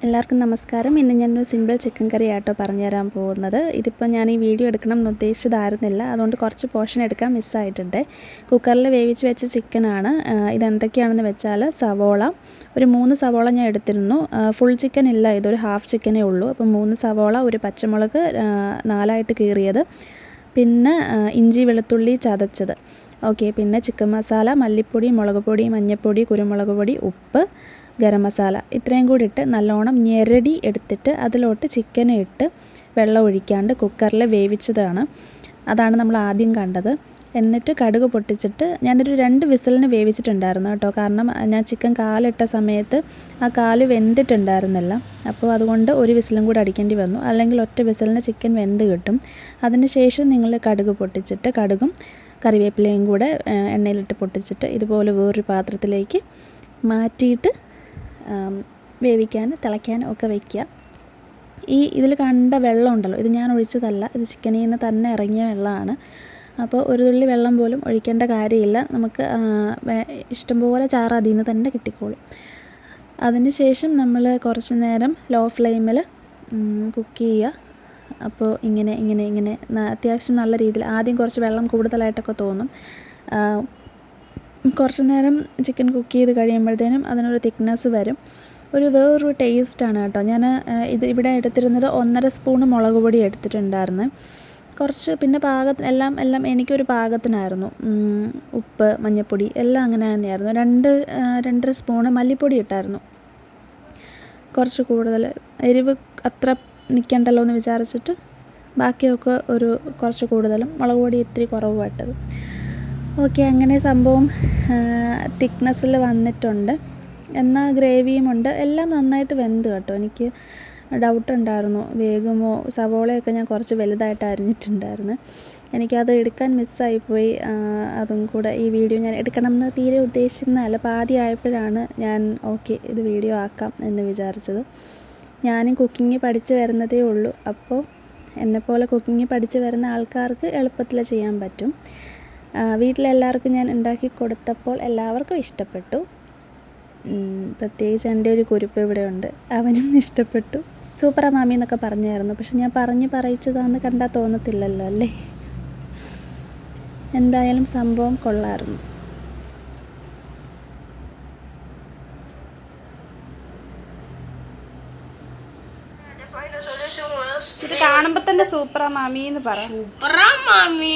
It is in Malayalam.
എല്ലാവർക്കും നമസ്കാരം. ഇന്ന് ഞാനൊരു സിമ്പിൾ ചിക്കൻ കറി ആട്ടോ പറഞ്ഞു തരാൻ പോകുന്നത്. ഇതിപ്പോൾ ഞാൻ ഈ വീഡിയോ എടുക്കണം എന്ന് ഉദ്ദേശിച്ചതായിരുന്നില്ല, അതുകൊണ്ട് കുറച്ച് പോർഷൻ എടുക്കാൻ മിസ്സായിട്ടുണ്ട്. കുക്കറിൽ വേവിച്ച് വെച്ച ചിക്കനാണ്. ഇതെന്തൊക്കെയാണെന്ന് വെച്ചാൽ സവോള, ഒരു 3 സവോള ഞാൻ എടുത്തിരുന്നു. ഫുൾ ചിക്കൻ ഇല്ല, ഇതൊരു ഹാഫ് ചിക്കനേ ഉള്ളൂ. അപ്പോൾ 3 സവോള, ഒരു പച്ചമുളക് 4ആയിട്ട് കീറിയത്, പിന്നെ ഇഞ്ചി വെളുത്തുള്ളി ചതച്ചത്. ഓക്കെ, പിന്നെ ചിക്കൻ മസാല, മല്ലിപ്പൊടി, മുളക് പൊടി, മഞ്ഞൾപ്പൊടി, കുരുമുളക് പൊടി, ഉപ്പ്, ഗരം മസാല, ഇത്രയും കൂടി ഇട്ട് നല്ലോണം ഞെരടി എടുത്തിട്ട് അതിലോട്ട് ചിക്കൻ ഇട്ട് വെള്ളം ഒഴിക്കാണ്ട് കുക്കറിൽ വേവിച്ചതാണ്. അതാണ് നമ്മൾ ആദ്യം കണ്ടത്. എന്നിട്ട് കടുക് പൊട്ടിച്ചിട്ട് ഞാനൊരു 2 വിസിലിന് വേവിച്ചിട്ടുണ്ടായിരുന്നു കേട്ടോ. കാരണം ഞാൻ ചിക്കൻ കാലിട്ട സമയത്ത് ആ കാല് വെന്തിട്ടുണ്ടായിരുന്നില്ല. അപ്പോൾ അതുകൊണ്ട് ഒരു വിസിലും കൂടി അടിക്കേണ്ടി വന്നു, അല്ലെങ്കിൽ ഒറ്റ വിസിലിന് ചിക്കൻ വെന്ത് കിട്ടും. അതിന് ശേഷം നിങ്ങൾ കടുക് പൊട്ടിച്ചിട്ട് കടുകും കറിവേപ്പിലയും കൂടെ എണ്ണയിലിട്ട് പൊട്ടിച്ചിട്ട് ഇതുപോലെ വേറൊരു പാത്രത്തിലേക്ക് മാറ്റിയിട്ട് വേവിക്കാൻ തിളയ്ക്കാൻ ഒക്കെ വയ്ക്കുക. ഇതിൽ കണ്ട വെള്ളം ഉണ്ടല്ലോ, ഇത് ഞാൻ ഒഴിച്ചതല്ല, ഇത് ചിക്കനിൽ നിന്ന് തന്നെ ഇറങ്ങിയ വെള്ളമാണ്. അപ്പോൾ ഒരു തുള്ളി വെള്ളം പോലും ഒഴിക്കേണ്ട കാര്യമില്ല, നമുക്ക് ഇഷ്ടംപോലെ ചാറ് അതിൽ നിന്ന് തന്നെ കിട്ടിക്കോളും. അതിന് ശേഷം നമ്മൾ കുറച്ച് നേരം ലോ ഫ്ലെയിമിൽ കുക്ക് ചെയ്യുക. അപ്പോൾ ഇങ്ങനെ അത്യാവശ്യം നല്ല രീതിയിൽ, ആദ്യം കുറച്ച് വെള്ളം കൂടുതലായിട്ടൊക്കെ തോന്നും. കുറച്ച് നേരം ചിക്കൻ കുക്ക് ചെയ്ത് കഴിയുമ്പോഴത്തേനും അതിനൊരു തിക്നെസ് വരും. വേറൊരു ടേസ്റ്റാണ് കേട്ടോ. ഞാൻ ഇവിടെ എടുത്തിരുന്നത് 1.5 സ്പൂൺ മുളക് പൊടി എടുത്തിട്ടുണ്ടായിരുന്നു. കുറച്ച് പിന്നെ പാകത്തിന് എല്ലാം എനിക്കൊരു പാകത്തിനായിരുന്നു. ഉപ്പ്, മഞ്ഞൾപ്പൊടി എല്ലാം അങ്ങനെ തന്നെയായിരുന്നു. 2.5 സ്പൂണ് മല്ലിപ്പൊടി ഇട്ടായിരുന്നു. കുറച്ച് കൂടുതൽ എരിവ് അത്ര നിൽക്കണ്ടല്ലോ എന്ന് വിചാരിച്ചിട്ട് ബാക്കിയൊക്കെ കുറച്ച് കൂടുതലും, മുളക് പൊടി ഇത്തിരി കുറവുമായിട്ടത്. ഓക്കെ, അങ്ങനെ സംഭവം തിക്നെസ്സിൽ വന്നിട്ടുണ്ട്. എന്നാൽ ഗ്രേവിയുമുണ്ട്, എല്ലാം നന്നായിട്ട് വെന്ത് കേട്ടോ. എനിക്ക് ഡൗട്ടുണ്ടായിരുന്നു വേകുമോ. സവോളയൊക്കെ ഞാൻ കുറച്ച് വലുതായിട്ട് അരിഞ്ഞിട്ടുണ്ടായിരുന്നു. എനിക്കത് എടുക്കാൻ മിസ്സായിപ്പോയി. അതും കൂടെ ഈ വീഡിയോ ഞാൻ എടുക്കണമെന്ന് തീരെ ഉദ്ദേശിച്ചിരുന്നതല്ല. പാതി ആയപ്പോഴാണ് ഞാൻ ഓക്കെ ഇത് വീഡിയോ ആക്കാം എന്ന് വിചാരിച്ചത്. ഞാനും കുക്കിംഗ് പഠിച്ച് വരുന്നതേ ഉള്ളൂ. അപ്പോൾ എന്നെപ്പോലെ കുക്കിംഗ് പഠിച്ച് വരുന്ന ആൾക്കാർക്ക് എളുപ്പത്തിൽ ചെയ്യാൻ പറ്റും. വീട്ടിലെല്ലാവർക്കും ഞാൻ ഉണ്ടാക്കി കൊടുത്തപ്പോൾ എല്ലാവർക്കും ഇഷ്ടപ്പെട്ടു. പ്രത്യേകിച്ച് എൻ്റെ ഒരു കുരുപ്പ് ഇവിടെ ഉണ്ട്, അവനും ഇഷ്ടപ്പെട്ടു. സൂപ്പറാ മാമി എന്നൊക്കെ പറഞ്ഞായിരുന്നു. പക്ഷെ ഞാൻ പറയിച്ചതാണെന്ന് കണ്ടാൽ തോന്നത്തില്ലല്ലോ അല്ലേ. എന്തായാലും സംഭവം കൊള്ളായിരുന്നു. ഇത് കാണുമ്പോൾ തന്നെ സൂപ്പറാ മാമി എന്ന് പറ. സൂപ്പറാ മാമി.